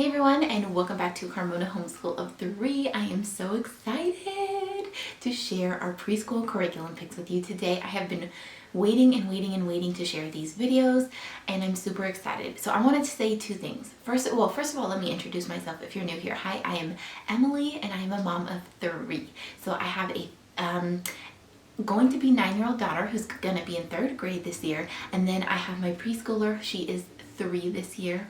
Hey everyone, and welcome back to Carmona Homeschool of 3. I am so excited to share our preschool curriculum picks with you today. I have been waiting to share these videos, and I'm super excited. So I wanted to say two things. First of all, let me introduce myself if you're new here. Hi, I am Emily, and I am a mom of 3. So I have a going to be 9-year-old daughter who's going to be in 3rd grade this year, and then I have my preschooler. She is 3 this year,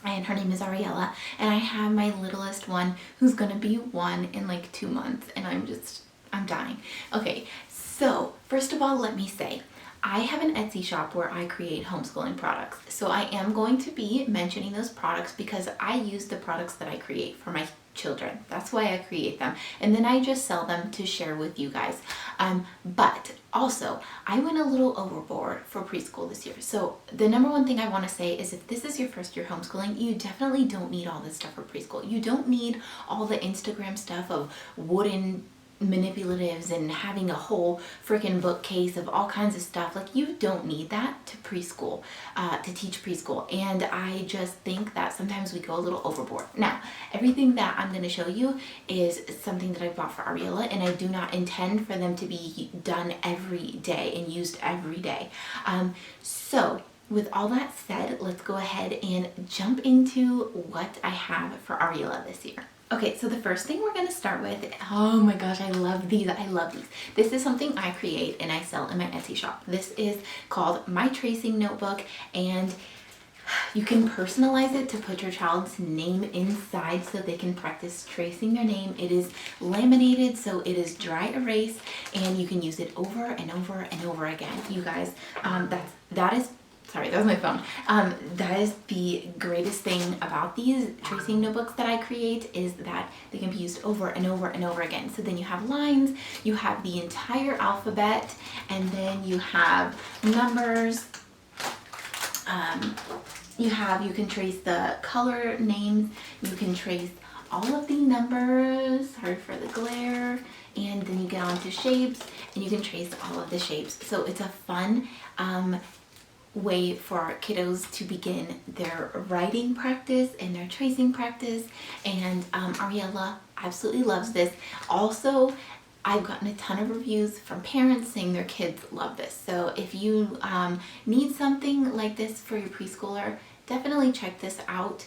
and her name is Ariella, and I have my littlest one who's gonna be 1 in like 2 months, and I'm dying. Okay, so first of all, let me say, I have an Etsy shop where I create homeschooling products. So I am going to be mentioning those products because I use the products that I create for my children. That's why I create them. And then I just sell them to share with you guys. But also, I went a little overboard for preschool this year. So the number one thing I want to say is if this is your first year homeschooling, you definitely don't need all this stuff for preschool. You don't need all the Instagram stuff of wooden manipulatives and having a whole freaking bookcase of all kinds of stuff. Like, you don't need that to preschool, to teach preschool. And I just think that sometimes we go a little overboard. Now, everything that I'm going to show you is something that I bought for Ariella, and I do not intend for them to be done every day and used every day. So with all that said, let's go ahead and jump into what I have for Ariella this year. Okay, so the first thing we're going to start with, oh my gosh, I love these. This is something I create and I sell in my Etsy shop. This is called My Tracing Notebook, and you can personalize it to put your child's name inside so they can practice tracing their name. It is laminated, so it is dry erase, and you can use it over and over and over again. You guys, sorry, that was my phone. That is the greatest thing about these tracing notebooks that I create, is that they can be used over and over and over again. So then you have lines, you have the entire alphabet, and then you have numbers. You can trace the color names, you can trace all of the numbers, sorry for the glare, and then you get on to shapes, and you can trace all of the shapes. So it's a fun way for kiddos to begin their writing practice and their tracing practice, and Ariella absolutely loves this. Also, I've gotten a ton of reviews from parents saying their kids love this. So if you need something like this for your preschooler, definitely check this out.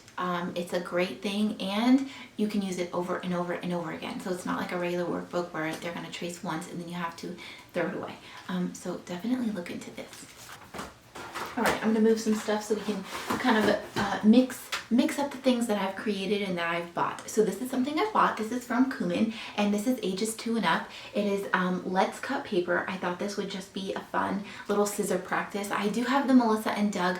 It's a great thing, and you can use it over and over and over again. So it's not like a regular workbook where they're going to trace once and then you have to throw it away. So definitely look into this. All right, I'm going to move some stuff so we can kind of mix up the things that I've created and that I've bought. So this is something I bought. This is from Cumin, and this is ages 2 and up. It is Let's Cut Paper. I thought this would just be a fun little scissor practice. I do have the Melissa and Doug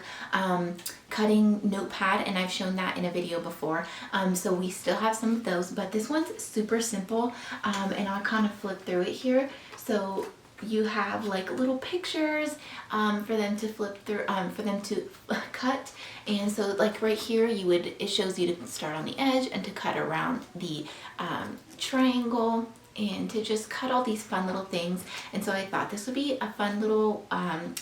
cutting notepad, and I've shown that in a video before. So we still have some of those, but this one's super simple, and I'll kind of flip through it here. So you have like little pictures for them to flip through, for them to cut. And so like right here, it shows you to start on the edge and to cut around the triangle, and to just cut all these fun little things. And so I thought this would be a fun little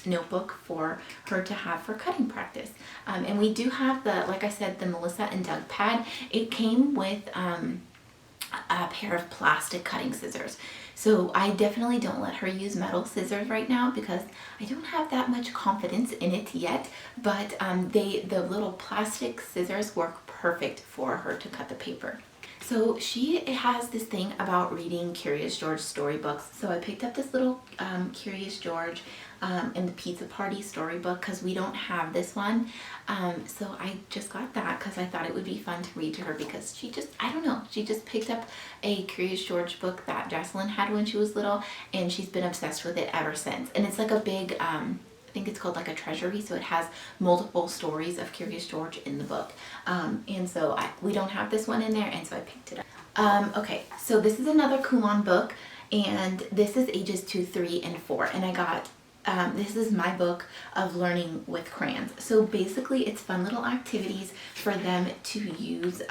notebook for her to have for cutting practice. And we do have like I said, the Melissa and Doug pad. It came with a pair of plastic cutting scissors. So I definitely don't let her use metal scissors right now because I don't have that much confidence in it yet, but the little plastic scissors work perfect for her to cut the paper. So she has this thing about reading Curious George storybooks. So I picked up this little Curious George and the Pizza Party storybook because we don't have this one. So I just got that because I thought it would be fun to read to her, because she just picked up a Curious George book that Jocelyn had when she was little, and she's been obsessed with it ever since. And it's like a big, I think it's called like a treasury, so it has multiple stories of Curious George in the book. And so we don't have this one in there, and so I picked it up. Okay, so this is another Kumon book, and this is ages 2, 3, and 4, and I got this is my book of learning with crayons. So basically it's fun little activities for them to use,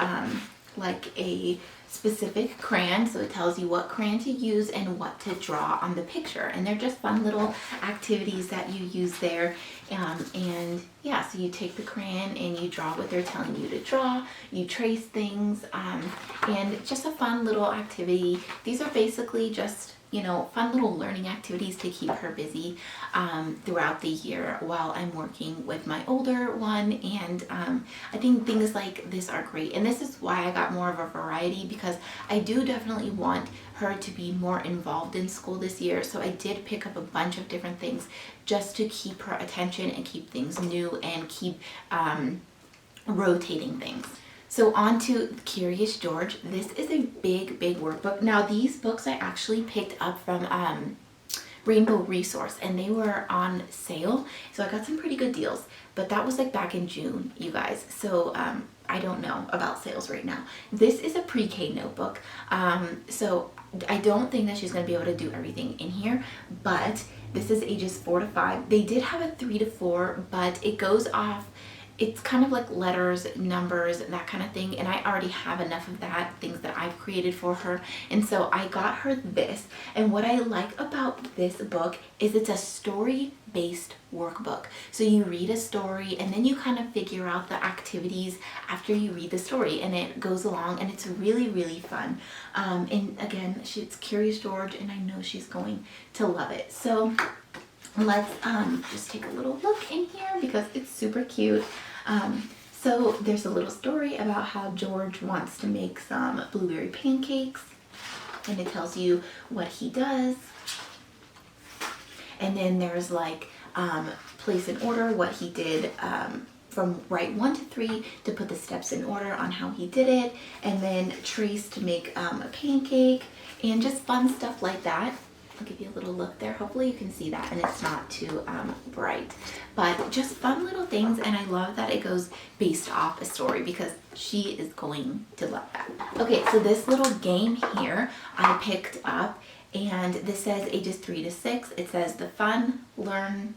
like a specific crayon, so it tells you what crayon to use and what to draw on the picture, and they're just fun little activities that you use there. And yeah, so you take the crayon and you draw what they're telling you to draw, you trace things, and just a fun little activity. These are basically just, you know, fun little learning activities to keep her busy throughout the year while I'm working with my older one. And I think things like this are great, and this is why I got more of a variety, because I do definitely want her to be more involved in school this year. So I did pick up a bunch of different things just to keep her attention and keep things new and keep rotating things. So on to Curious George. This is a big workbook. Now these books I actually picked up from Rainbow Resource, and they were on sale, so I got some pretty good deals. But that was like back in June, you guys. So I don't know about sales right now. This is a pre-K notebook, so I don't think that she's going to be able to do everything in here, but this is ages 4 to 5. They did have a 3 to 4, but it goes off, it's kind of like letters, numbers, that kind of thing, and I already have enough of that, things that I've created for her, and so I got her this. And what I like about this book is it's a story-based workbook. So you read a story and then you kind of figure out the activities after you read the story, and it goes along, and it's really fun. And again, it's Curious George, and I know she's going to love it. So let's just take a little look in here because it's super cute. So there's a little story about how George wants to make some blueberry pancakes, and it tells you what he does. And then there's like place in order what he did from right 1 to 3 to put the steps in order on how he did it, and then trace to make a pancake, and just fun stuff like that. I'll give you a little look there. Hopefully you can see that and it's not too bright, but just fun little things. And I love that it goes based off a story because she is going to love that. Okay, so this little game here I picked up, and this says ages 3 to 6. It says the fun learn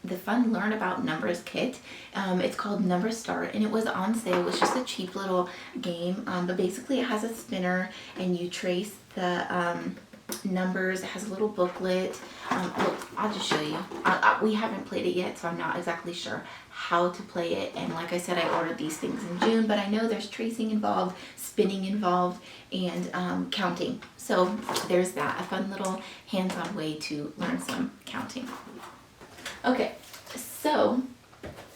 about numbers kit. It's called Number Start, and it was on sale. It's just a cheap little game, but basically it has a spinner and you trace the numbers. It has a little booklet. Look, I'll just show you. We haven't played it yet, so I'm not exactly sure how to play it. And like I said, I ordered these things in June, but I know there's tracing involved, spinning involved, and counting. So there's that, a fun little hands-on way to learn some counting. Okay, so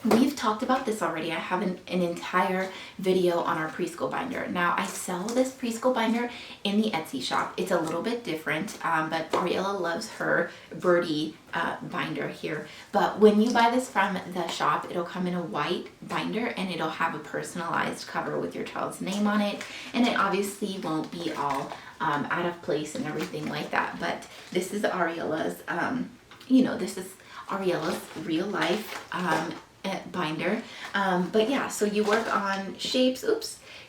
we've talked about this already. I have an entire video on our preschool binder. Now I sell this preschool binder in the Etsy shop. It's a little bit different, but Ariella loves her birdie binder here. But when you buy this from the shop, it'll come in a white binder, and it'll have a personalized cover with your child's name on it. And it obviously won't be all out of place and everything like that. But this is Ariella's, this is Ariella's real life binder. But yeah, so you work on shapes,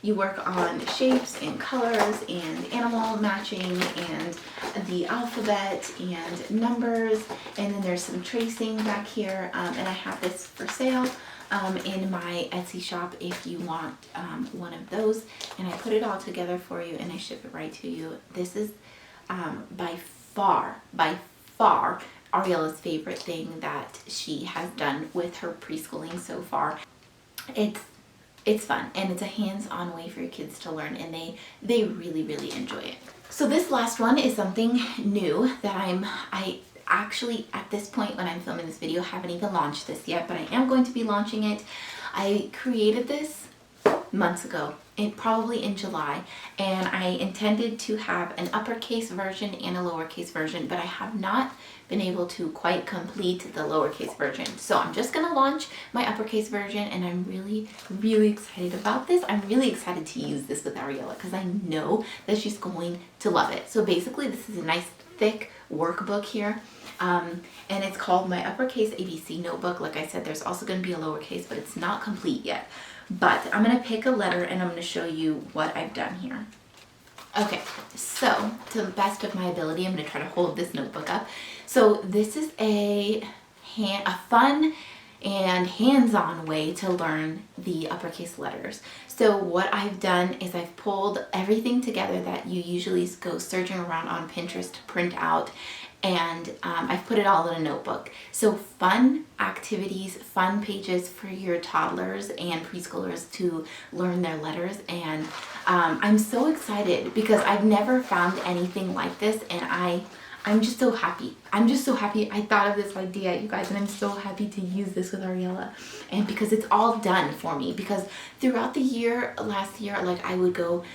you work on shapes and colors and animal matching and the alphabet and numbers, and then there's some tracing back here, and I have this for sale in my Etsy shop if you want one of those, and I put it all together for you and I ship it right to you. This is by far Ariella's favorite thing that she has done with her preschooling so far. It's fun, and it's a hands-on way for your kids to learn, and they really enjoy it. So this last one is something new that I actually, at this point when I'm filming this video, haven't even launched this yet, but I am going to be launching it. I created this months ago, probably in July, and I intended to have an uppercase version and a lowercase version, but I have not been able to quite complete the lowercase version. So I'm just gonna launch my uppercase version, and I'm really excited about this. I'm really excited to use this with Ariella because I know that she's going to love it. So basically this is a nice thick workbook here, and it's called my uppercase ABC notebook. Like I said, there's also going to be a lowercase, but it's not complete yet. But I'm going to pick a letter and I'm going to show you what I've done here. Okay, so to the best of my ability, I'm going to try to hold this notebook up. So this is a fun and hands-on way to learn the uppercase letters. So what I've done is I've pulled everything together that you usually go searching around on Pinterest to print out, and I've put it all in a notebook. So fun activities, fun pages for your toddlers and preschoolers to learn their letters. And I'm so excited because I've never found anything like this, and I'm just so happy. I'm just so happy I thought of this idea, you guys, and I'm so happy to use this with Ariella. And because it's all done for me, because throughout the year, last year, like I would go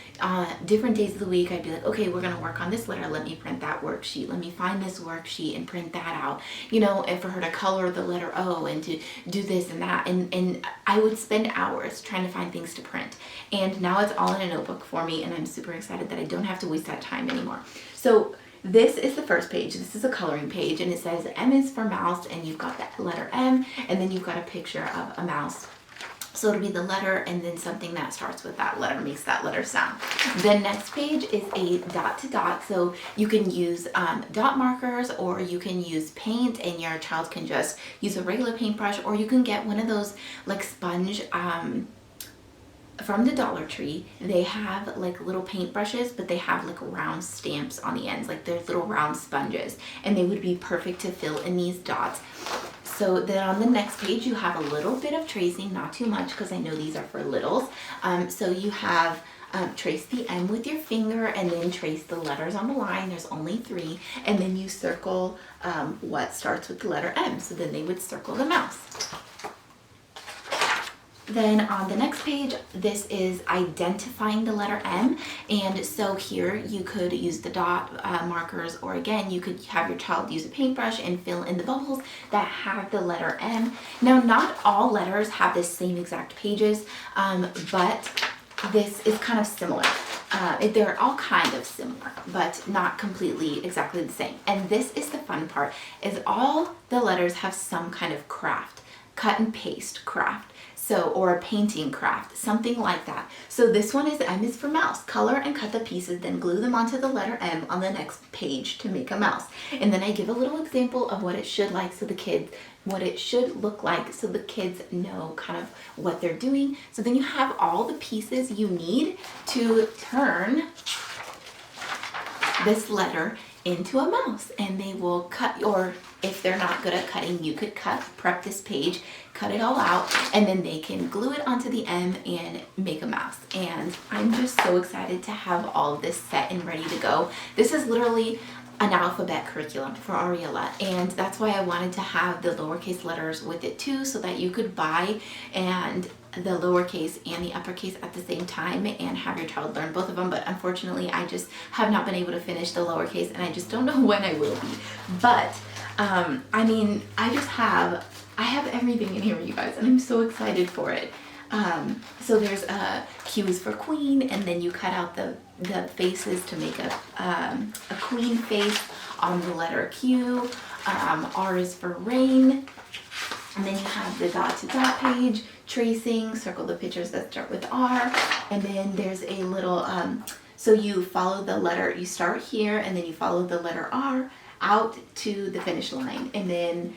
different days of the week, I'd be like, okay, we're gonna work on this letter, let me print that worksheet, let me find this worksheet and print that out, you know, and for her to color the letter O and to do this and that, and I would spend hours trying to find things to print. And now it's all in a notebook for me, and I'm super excited that I don't have to waste that time anymore. So this is the first page. This is a coloring page, and it says M is for mouse, and you've got the letter M, and then you've got a picture of a mouse. So it'll be the letter and then something that starts with that letter, makes that letter sound. The next page is a dot to dot. So you can use dot markers, or you can use paint, and your child can just use a regular paintbrush, or you can get one of those like sponge, from the Dollar Tree. They have like little paintbrushes, but they have like round stamps on the ends, like they're little round sponges, and they would be perfect to fill in these dots. So then on the next page you have a little bit of tracing, not too much because I know these are for littles. So you have trace the M with your finger, and then trace the letters on the line. There's only 3, and then you circle what starts with the letter M. So then they would circle the mouse. Then on the next page, this is identifying the letter M, and so here you could use the dot markers, or again you could have your child use a paintbrush and fill in the bubbles that have the letter M. Now not all letters have the same exact pages, but this is kind of similar. They're all kind of similar, but not completely exactly the same. And this is the fun part, is all the letters have some kind of craft, cut and paste craft. So, or a painting craft, something like that. So this one is M is for mouse. Color and cut the pieces, then glue them onto the letter M on the next page to make a mouse. And then I give a little example of what it should like, so the kids, what it should look like, so the kids know kind of what they're doing. So then you have all the pieces you need to turn this letter into a mouse, and they will cut, or if they're not good at cutting, you could prep this page, cut it all out, and then they can glue it onto the M and make a mouse. And I'm just so excited to have all of this set and ready to go. This is literally an alphabet curriculum for Ariella, and that's why I wanted to have the lowercase letters with it too, so that you could buy and the lowercase and the uppercase at the same time and have your child learn both of them. But unfortunately I just have not been able to finish the lowercase, and I just don't know when I will be. But I mean, I have everything in here, you guys, and I'm so excited for it. So there's Q is for queen, and then you cut out the faces to make a queen face on the letter Q. R is for rain, and then you have the dot to dot page, tracing, circle the pictures that start with R, and then there's a little, so you follow the letter, you start here, and then you follow the letter R out to the finish line, and then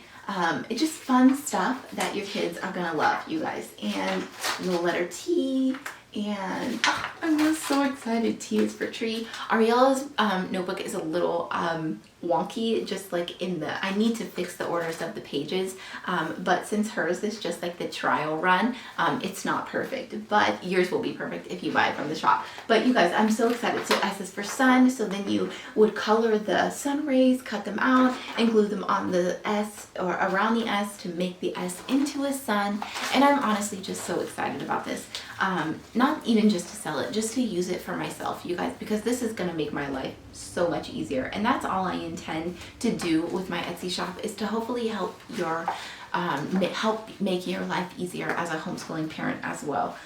it's just fun stuff that your kids are gonna love, you guys. And the letter T, and I'm just so excited. T is for tree. Ariella's notebook is a little wonky, just like in the, I need to fix the orders of the pages, but since hers is just like the trial run, it's not perfect, but yours will be perfect if you buy it from the shop. But you guys, I'm so excited. So S is for sun, so then you would color the sun rays, cut them out, and glue them on the S, or around the S, to make the S into a sun. And I'm honestly just so excited about this. Not even just to sell it, just to use it for myself, you guys, because this is gonna make my life so much easier. And that's all I intend to do with my Etsy shop, is to hopefully help make your life easier as a homeschooling parent as well.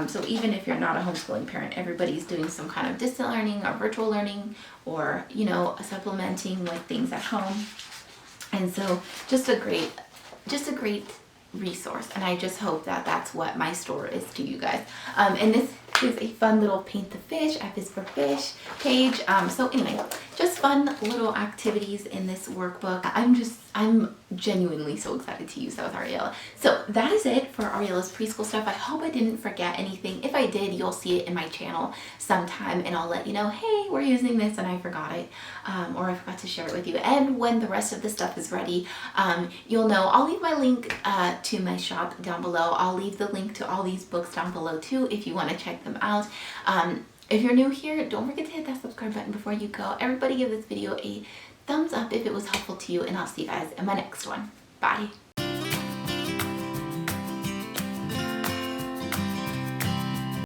So even if you're not a homeschooling parent, everybody's doing some kind of distant learning or virtual learning, or, you know, supplementing with things at home. And so just a great resource, and I just hope that that's what my store is to you guys. And this is a fun little paint the fish, F is for fish page. So anyway, just fun little activities in this workbook. I'm genuinely so excited to use that with Ariella. So that is it for Ariella's preschool stuff. I hope I didn't forget anything. If I did, you'll see it in my channel sometime and I'll let you know, hey, we're using this and I forgot it, or I forgot to share it with you. And when the rest of the stuff is ready, you'll know. I'll leave my link to my shop down below. I'll leave the link to all these books down below too if you want to check them out. If you're new here, don't forget to hit that subscribe button before you go. Everybody give this video a thumbs up if it was helpful to you, and I'll see you guys in my next one. Bye.